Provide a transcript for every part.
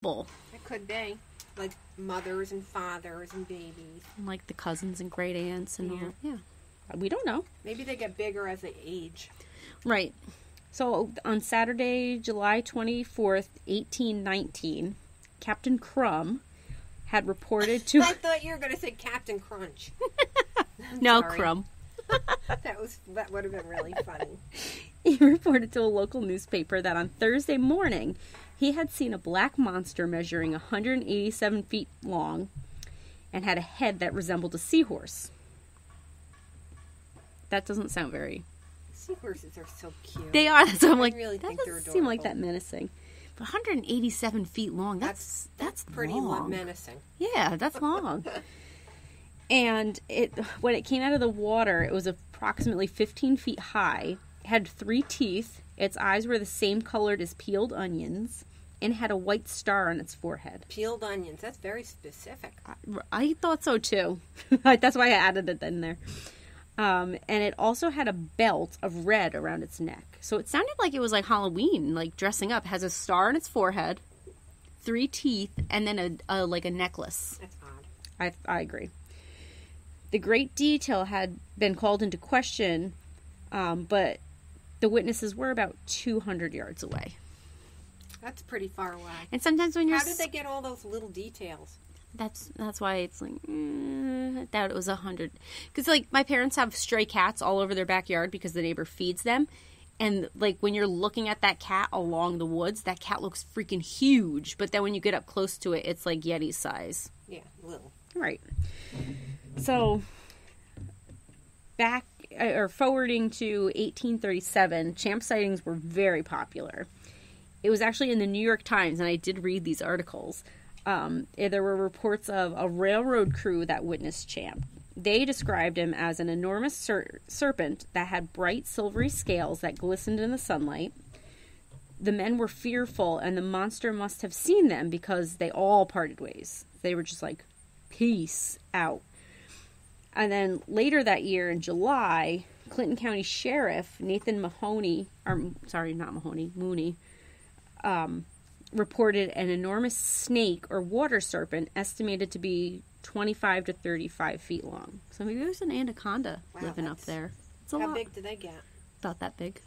bull. It could be. Like mothers and fathers and babies. And like the cousins and great aunts and all. Yeah. We don't know. Maybe they get bigger as they age. Right. So on Saturday, July 24th, 1819, Captain Crumb had reported to... I thought you were going to say Captain Crunch. No, sorry. Crumb. That would have been really funny. He reported to a local newspaper that on Thursday morning, he had seen a black monster measuring 187 feet long and had a head that resembled a seahorse. That doesn't sound very... Seahorses are so cute. They are. So I'm like, really that think they're doesn't seem like adorable. that menacing. But 187 feet long, that's pretty long. menacing. Yeah, that's long. And when it came out of the water, it was approximately 15 feet high, had 3 teeth, its eyes were the same colored as peeled onions, and had a white star on its forehead. Peeled onions, that's very specific. I thought so too. That's why I added it in there. And it also had a belt of red around its neck. So it sounded like it was like Halloween, like dressing up. It has a star on its forehead, 3 teeth, and then a necklace. That's odd. I agree. The great detail had been called into question, but the witnesses were about 200 yards away. That's pretty far away. And sometimes when you're... How did they get all those little details? That's why it's like, that it was 100. Because, like, my parents have stray cats all over their backyard because the neighbor feeds them. And, like, when you're looking at that cat along the woods, that cat looks freaking huge. But then when you get up close to it, it's like Yeti size. Yeah, little. Right. So, forwarding to 1837, champ sightings were very popular. It was actually in the New York Times, and I did read these articles. There were reports of a railroad crew that witnessed Champ. They described him as an enormous serpent that had bright silvery scales that glistened in the sunlight. The men were fearful, and the monster must have seen them because they all parted ways. They were just like, peace out. And then later that year in July, Clinton County Sheriff Nathan Mooney, reported an enormous snake or water serpent estimated to be 25 to 35 feet long. So maybe there's an anaconda living up there. It's a lot. How big do they get? About that big.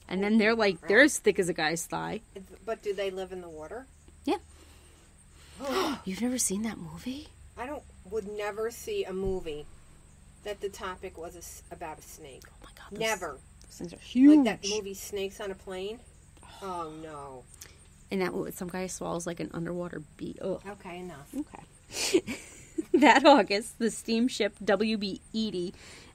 And then they're as thick as a guy's thigh. But do they live in the water? Yeah. You've never seen that movie? Would never see a movie that the topic was about a snake. Oh my God. Never. Those things are huge. Like that movie Snakes on a Plane? Oh, no. And that some guy swallows like an underwater bee. Ugh. Okay, enough. Okay. That August, the steamship W.B. Eady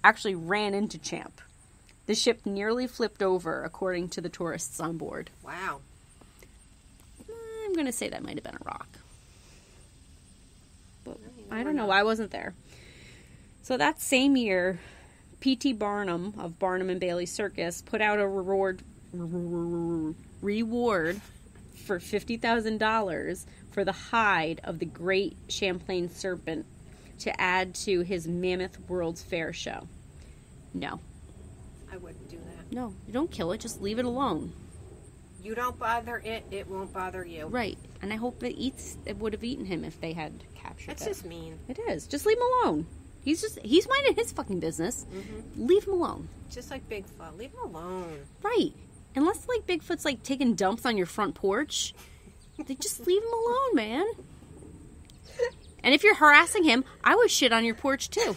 actually ran into Champ. The ship nearly flipped over, according to the tourists on board. Wow. I'm going to say that might have been a rock. But I don't know. I wasn't there. So that same year, P.T. Barnum of Barnum and Bailey Circus put out a reward for $50,000 for the hide of the great Champlain serpent to add to his Mammoth World's Fair show. No. I wouldn't do that. No, you don't kill it. Just leave it alone. You don't bother it, it won't bother you. Right. And I hope it would have eaten him if they had captured it. That's just mean. It is. Just leave him alone. He's minding his fucking business. Mm-hmm. Leave him alone. Just like Bigfoot. Leave him alone. Right. Unless, like, Bigfoot's, like, taking dumps on your front porch. They just leave him alone, man. And if you're harassing him, I would shit on your porch, too.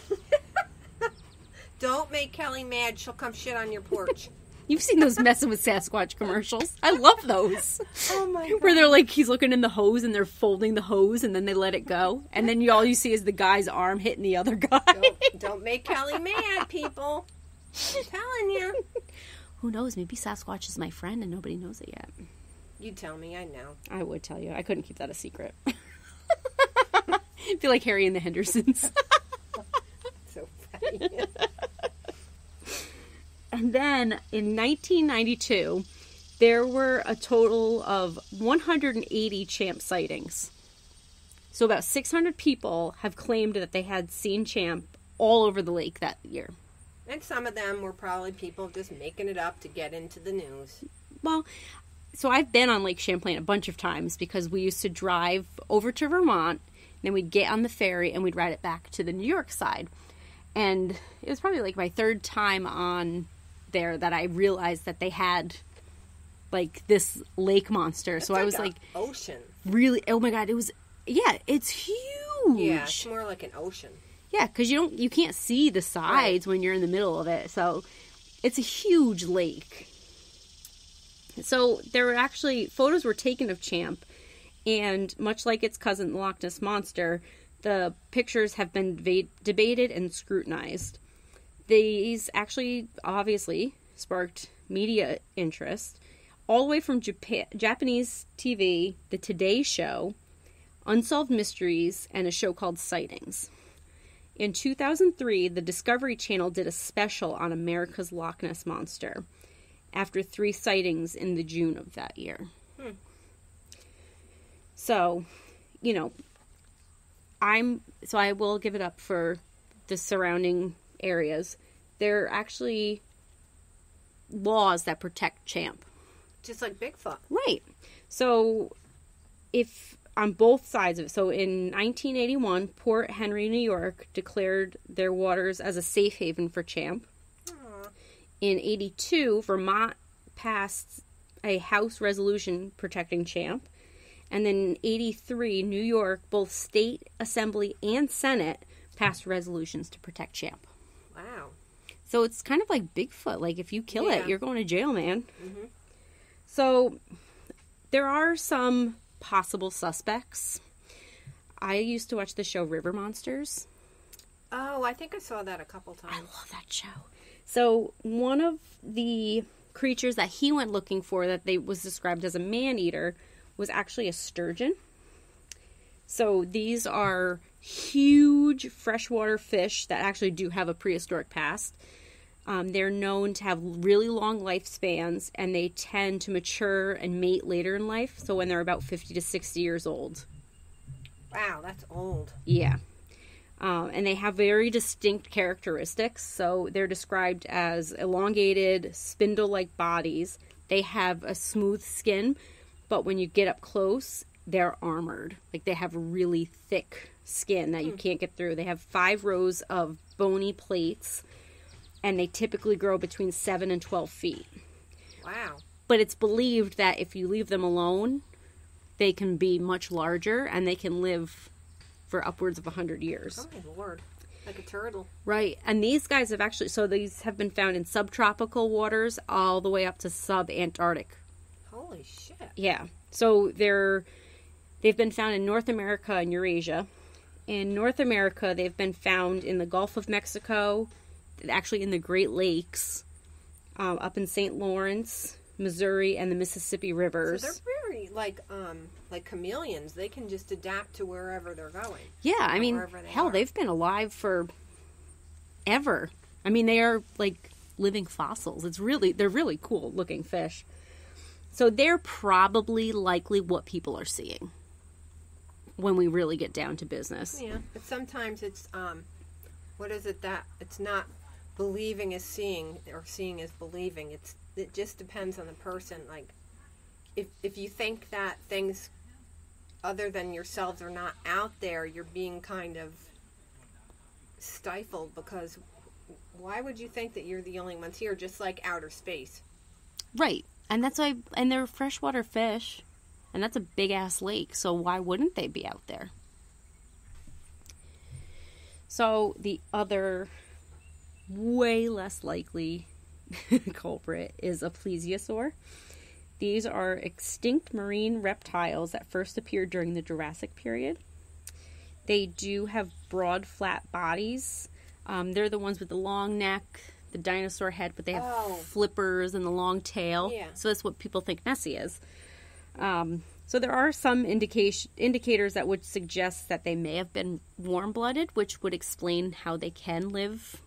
Don't make Kelly mad. She'll come shit on your porch. You've seen those Messing with Sasquatch commercials. I love those. Oh, my God. Where they're like, he's looking in the hose and they're folding the hose and then they let it go. And then all you see is the guy's arm hitting the other guy. Don't make Kelly mad, people. I'm telling you. Who knows? Maybe Sasquatch is my friend and nobody knows it yet. You tell me, I know. I would tell you. I couldn't keep that a secret. Feel like Harry and the Hendersons. So funny. And then in 1992, there were a total of 180 Champ sightings. So about 600 people have claimed that they had seen Champ all over the lake that year. And some of them were probably people just making it up to get into the news. Well, so I've been on Lake Champlain a bunch of times because we used to drive over to Vermont, then we'd get on the ferry and we'd ride it back to the New York side. And it was probably like my third time on there that I realized that they had like this lake monster. So I was like, ocean. Really? Oh my God. It was, yeah, it's huge. Yeah, it's more like an ocean. Yeah, because you can't see the sides when you're in the middle of it. So it's a huge lake. So there were actually, photos were taken of Champ, and much like its cousin, the Loch Ness Monster, the pictures have been debated and scrutinized. These actually, obviously, sparked media interest, all the way from Japanese TV, the Today Show, Unsolved Mysteries, and a show called Sightings. In 2003, the Discovery Channel did a special on America's Loch Ness Monster after 3 sightings in the June of that year. So, you know, I will give it up for the surrounding areas. There are actually laws that protect Champ. Just like Bigfoot. Right. So, if on both sides of it. So in 1981, Port Henry, New York, declared their waters as a safe haven for Champ. Aww. In 82, Vermont passed a House resolution protecting Champ. And then in 83, New York, both state assembly and Senate passed resolutions to protect Champ. Wow. So it's kind of like Bigfoot. Like, if you kill it, you're going to jail, man. Mm-hmm. So there are some possible suspects. I used to watch the show River Monsters. Oh, I think I saw that a couple times. I love that show. So one of the creatures that he went looking for that was described as a man-eater was actually a sturgeon. So these are huge freshwater fish that actually do have a prehistoric past. They're known to have really long lifespans, and they tend to mature and mate later in life, so when they're about 50 to 60 years old. Wow, that's old. Yeah. And they have very distinct characteristics. So they're described as elongated, spindle-like bodies. They have a smooth skin, but when you get up close, they're armored. Like, they have really thick skin that you can't get through. They have 5 rows of bony plates, and they typically grow between 7 and 12 feet. Wow. But it's believed that if you leave them alone, they can be much larger, and they can live for upwards of 100 years. Oh, my Lord. Like a turtle. Right. And these guys have actually, so these have been found in subtropical waters all the way up to sub-Antarctic. Holy shit. Yeah. So they've been found in North America and Eurasia. In North America, they've been found in the Gulf of Mexico, actually in the Great Lakes, up in St. Lawrence, Missouri, and the Mississippi rivers. So they're very like chameleons. They can just adapt to wherever they're going. Yeah, I mean, hell, they've been alive for ever. I mean, they are like living fossils. They're really cool looking fish. So they're probably likely what people are seeing when we really get down to business. Yeah, but sometimes it's what is it that it's not believing is seeing or seeing is believing. It just depends on the person. Like if you think that things other than yourselves are not out there, you're being kind of stifled, because why would you think that you're the only ones here? Just like outer space, right? And that's why, and they're freshwater fish, and that's a big ass lake. So why wouldn't they be out there? So the other way less likely culprit is a plesiosaur. These are extinct marine reptiles that first appeared during the Jurassic period. They do have broad, flat bodies. They're the ones with the long neck, the dinosaur head, but they have flippers and the long tail. Yeah. So that's what people think Nessie is. So there are some indicators that would suggest that they may have been warm-blooded, which would explain how they can live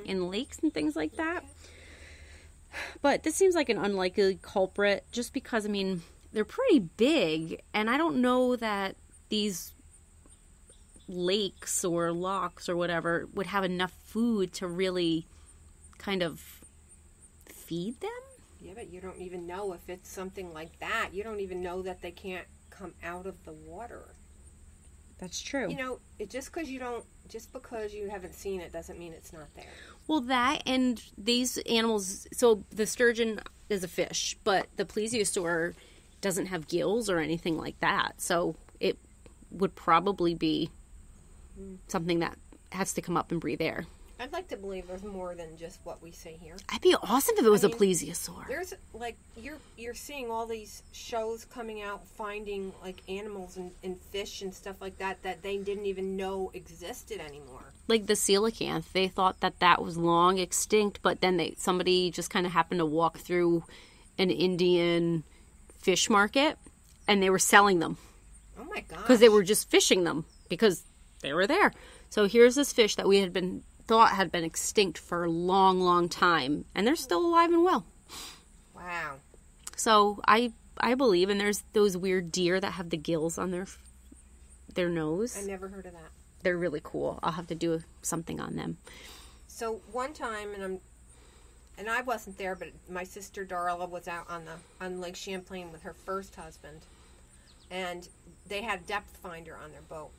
in lakes and things like that. But this seems like an unlikely culprit just because, I mean, they're pretty big, and I don't know that these lakes or lochs or whatever would have enough food to really kind of feed them. Yeah, but you don't even know if it's something like that. You don't even know that they can't come out of the water. That's true. You know, just because you haven't seen it doesn't mean it's not there. Well, that and these animals, so the sturgeon is a fish, but the plesiosaur doesn't have gills or anything like that. So it would probably be something that has to come up and breathe air. I'd like to believe there's more than just what we see here. It'd be awesome if it was a plesiosaur. There's like you're seeing all these shows coming out finding like animals and fish and stuff like that they didn't even know existed anymore. Like the coelacanth, they thought that was long extinct, but then somebody just kind of happened to walk through an Indian fish market and they were selling them. Oh my gosh. Because they were just fishing them because they were there. So here's this fish that we thought had been extinct for a long, long time, and they're still alive and well. Wow. So I believe, and there's those weird deer that have the gills on their nose. I never heard of that. They're really cool. I'll have to do something on them. So one time, and I wasn't there, but my sister Darla was out on Lake Champlain with her first husband, and they had a depth finder on their boat,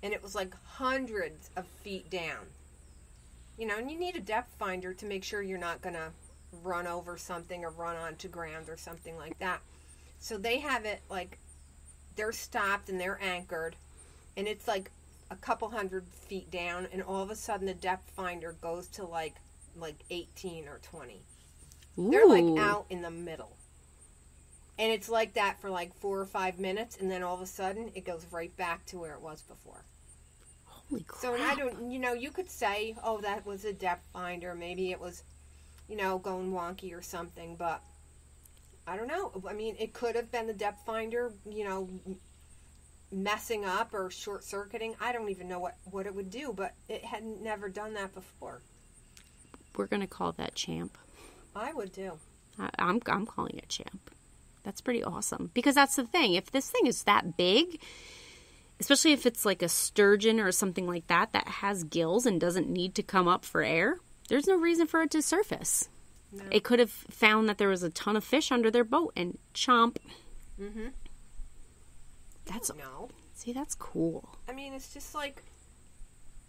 and it was like hundreds of feet down. You know, and you need a depth finder to make sure you're not going to run over something or run onto ground or something like that. So they have it like they're stopped and they're anchored, and it's like a couple hundred feet down, and all of a sudden the depth finder goes to like 18 or 20. Ooh. They're like out in the middle. And it's like that for like 4 or 5 minutes, and then all of a sudden it goes right back to where it was before. Holy crap. So I don't, you could say, oh, that was a depth finder. Maybe it was, going wonky or something. But I don't know. I mean, it could have been the depth finder, messing up or short-circuiting. I don't even know what it would do. But it had never done that before. We're going to call that Champ. I would too. I'm calling it Champ. That's pretty awesome. Because that's the thing. If this thing is that big, especially if it's like a sturgeon or something like that has gills and doesn't need to come up for air, there's no reason for it to surface. No. It could have found that there was a ton of fish under their boat and chomp. Mm-hmm. See, that's cool. I mean, it's just like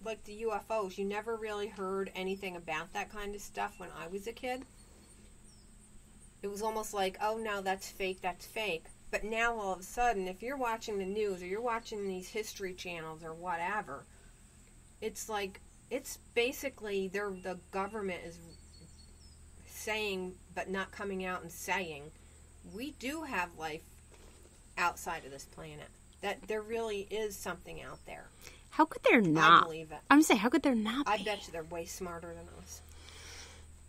the UFOs. You never really heard anything about that kind of stuff when I was a kid. It was almost like, oh, no, that's fake. But now, all of a sudden, if you're watching the news or you're watching these history channels or whatever, it's like, it's basically the government is saying, but not coming out and saying, we do have life outside of this planet. That there really is something out there. How could there not? I believe it. I'm saying, how could there not be? I bet you they're way smarter than us.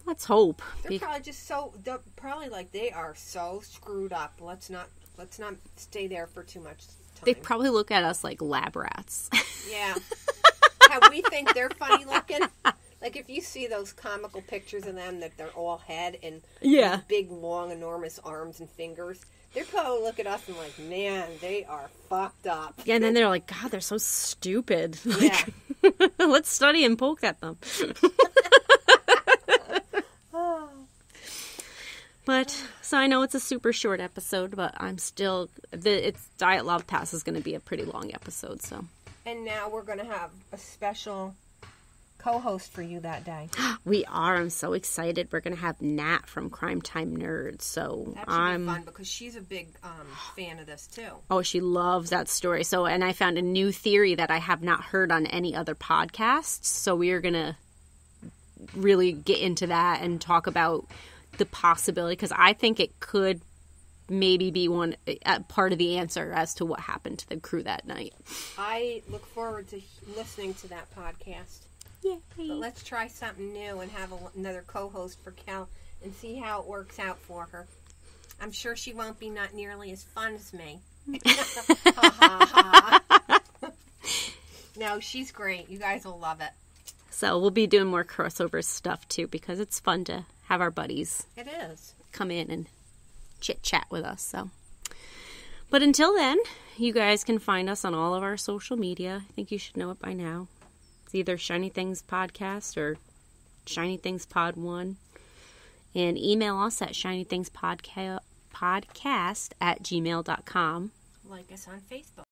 Let's hope. They're probably like they are so screwed up. Let's not stay there for too much time. They probably look at us like lab rats. Yeah. How we think they're funny looking. Like if you see those comical pictures of them that they're all head and big, long, enormous arms and fingers, they probably look at us and like, man, they are fucked up. Yeah, and then they're like, God, they're so stupid. Yeah. Let's study and poke at them. But, so I know it's a super short episode, but I'm still, it's Diet Love Pass is going to be a pretty long episode, so. And now we're going to have a special co-host for you that day. We are. I'm so excited. We're going to have Nat from Crime Time Nerds, so that should be fun because she's a big fan of this too. Oh, she loves that story. So, and I found a new theory that I have not heard on any other podcasts, so we are going to really get into that and talk about the possibility, because I think it could maybe be part of the answer as to what happened to the crew that night. I look forward to listening to that podcast. Yay. But let's try something new and have another co-host for Cal and see how it works out for her. I'm sure she won't be not nearly as fun as me. No, she's great. You guys will love it. So we'll be doing more crossover stuff too, because it's fun to have our buddies. It is. Come in and chit-chat with us. So, but until then, you guys can find us on all of our social media. I think you should know it by now. It's either Shiny Things Podcast or Shiny Things Pod 1. And email us at shinythingspodcast@gmail.com. Like us on Facebook.